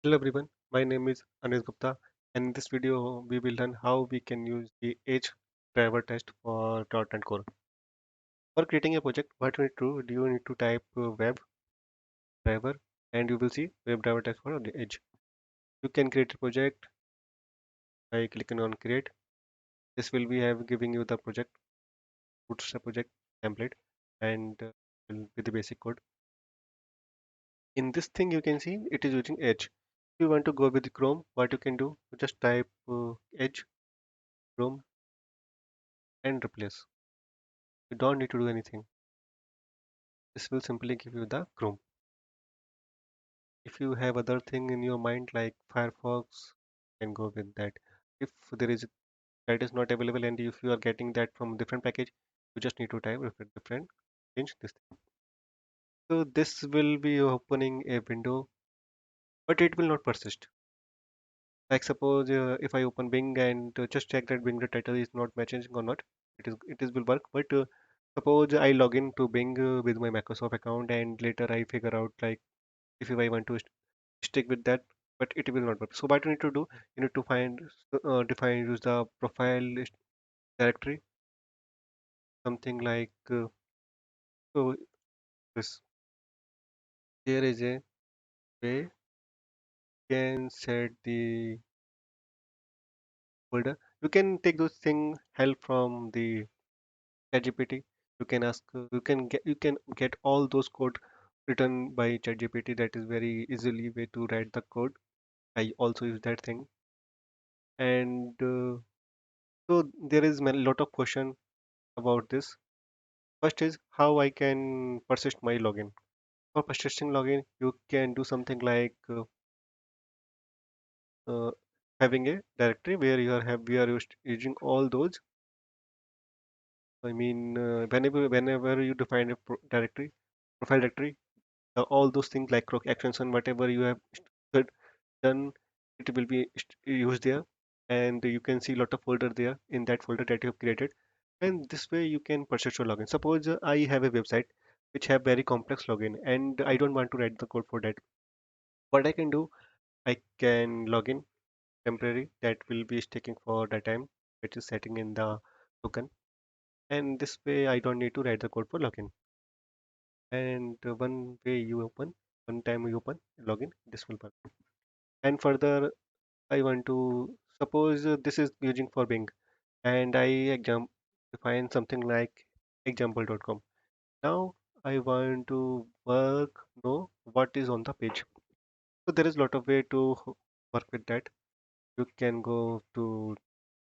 Hello everyone, my name is Anirudha Gupta, and in this video we will learn how we can use the Edge driver test for .NET Core. For creating a project, what you need to do, you need to type web driver and you will see web driver test for the Edge. You can create a project by clicking on create. This will be have giving you the project, bootstrap project template and with the basic code. In this thing you can see it is using Edge. If you want to go with Chrome, what you can do, just type Edge, Chrome and replace. You don't need to do anything. This will simply give you the Chrome. If you have other thing in your mind like Firefox, you can go with that. If there is that is not available and if you are getting that from different package, you just need to type different, change this thing. So this will be opening a window, but it will not persist. Like suppose if I open Bing and just check that Bing the title is not matching or not, it is will work. But suppose I log in to Bing with my Microsoft account and later I figure out like if I want to stick with that, but it will not work. So what you need to do, you need to use the profile list directory, something like so this. There is a way you can set the folder. You can take those things help from the ChatGPT. You can ask, you can get all those code written by ChatGPT. That is very easily way to write the code. I also use that thing, and so there is a lot of question about this. First is how I can persist my login. For persisting login, you can do something like uh, having a directory where we are using all those. I mean, whenever you define a directory, profile directory, all those things like croc actions and whatever you have st- done, it will be used there, and you can see a lot of folder there in that folder that you have created. And this way you can persist your login. Suppose I have a website which have very complex login and I don't want to write the code for that. What I can do, I can log in temporary that will be sticking for the time which is setting in the token. And this way I don't need to write the code for login. And one time you open login, this will work. And further, I want to suppose this is using for Bing and I define something like example.com. Now I want to know what is on the page. So there is a lot of way to work with that. You can go to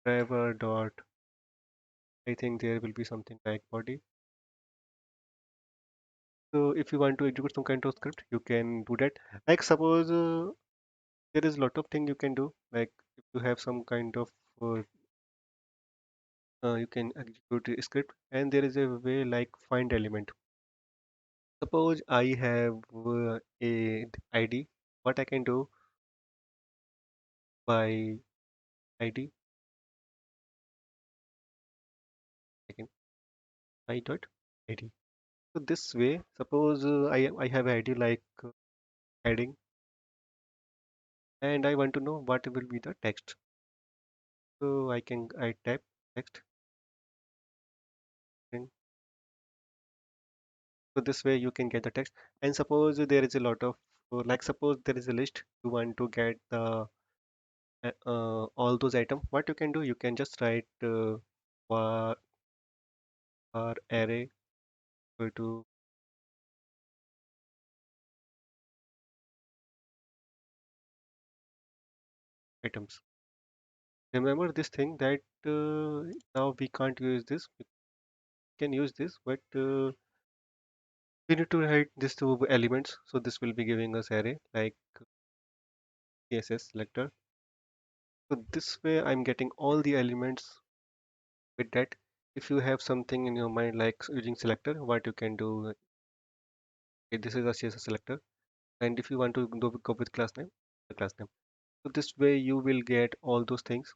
driver dot. I think there will be something like body. So if you want to execute some kind of script, you can do that. Like suppose there is a lot of thing you can do. Like if you have some kind of you can execute a script, and there is a way like find element. Suppose I have a ID. What I can do by ID, I can I dot ID. So this way, suppose I have ID like heading, and I want to know what will be the text. So I type text, and so this way you can get the text. And suppose there is a lot of like suppose there is a list you want to get the all those items. What you can do, you can just write var array equal to items. Remember this thing that now we can't use this. We can use this, but we need to write this to elements. So this will be giving us array like CSS selector. So this way I'm getting all the elements with that. If you have something in your mind like using selector, what you can do, okay, this is a CSS selector. And if you want to go with class name, the class name. So this way you will get all those things.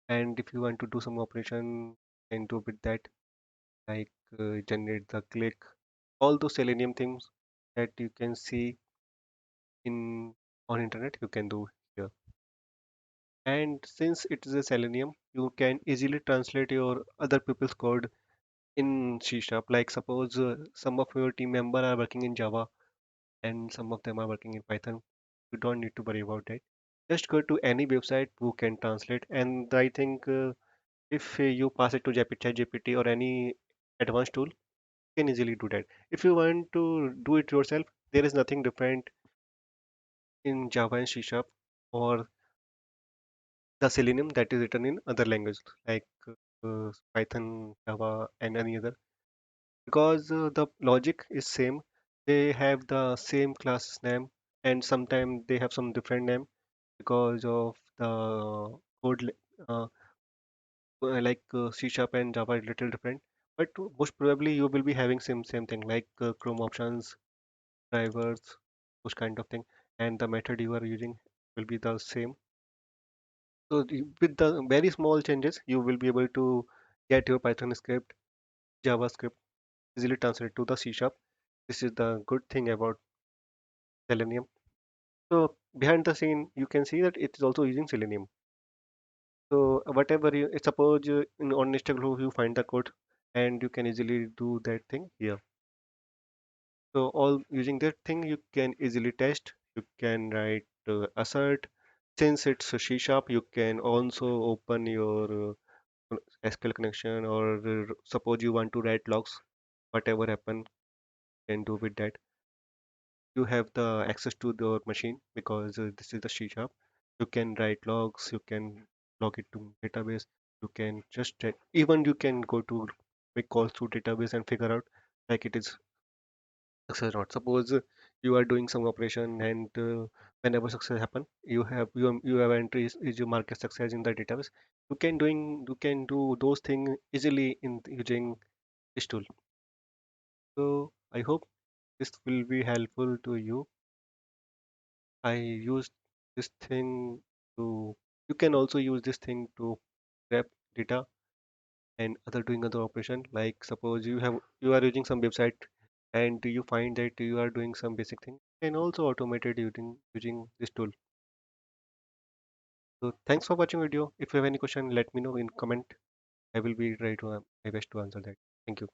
And if you want to do some operation, and do with that, like generate the click, all those Selenium things that you can see in on internet, you can do here. And since it is a Selenium, you can easily translate your other people's code in C Sharp. Like suppose some of your team member are working in Java and some of them are working in Python. You don't need to worry about that. Just go to any website who can translate. And I think if you pass it to ChatGPT or any advanced tool, you can easily do that. If you want to do it yourself, there is nothing different in Java and C Sharp or the Selenium that is written in other languages like Python, Java, and any other. Because the logic is same, they have the same class name, and sometimes they have some different name because of the code like C Sharp and Java is little different. But most probably you will be having same thing like Chrome options, drivers, those kind of thing, and the method you are using will be the same. So with the very small changes, you will be able to get your Python script, JavaScript easily translate to the C Sharp. This is the good thing about Selenium. So behind the scene, you can see that it is also using Selenium. So whatever you suppose on Instagram you find the code, and you can easily do that thing here. So all using that thing, you can easily test. You can write assert. Since it's a C sharp, you can also open your SQL connection, or suppose you want to write logs, whatever happen, you can do with that. You have the access to your machine because this is the C sharp. You can write logs, you can log it to database, you can just check. Even you can go to make calls to database and figure out like it is success or not. Suppose you are doing some operation and whenever success happen, you have entries is you mark as success in the database. You can do those things easily in using this tool. So I hope this will be helpful to you. I used this thing to, you can also use this thing to grab data and other doing other operation. Like suppose you are using some website and you find that you are doing some basic thing, you can also automate it using this tool. So thanks for watching video. If you have any question, let me know in comment. I will be try to my best to answer that. Thank you.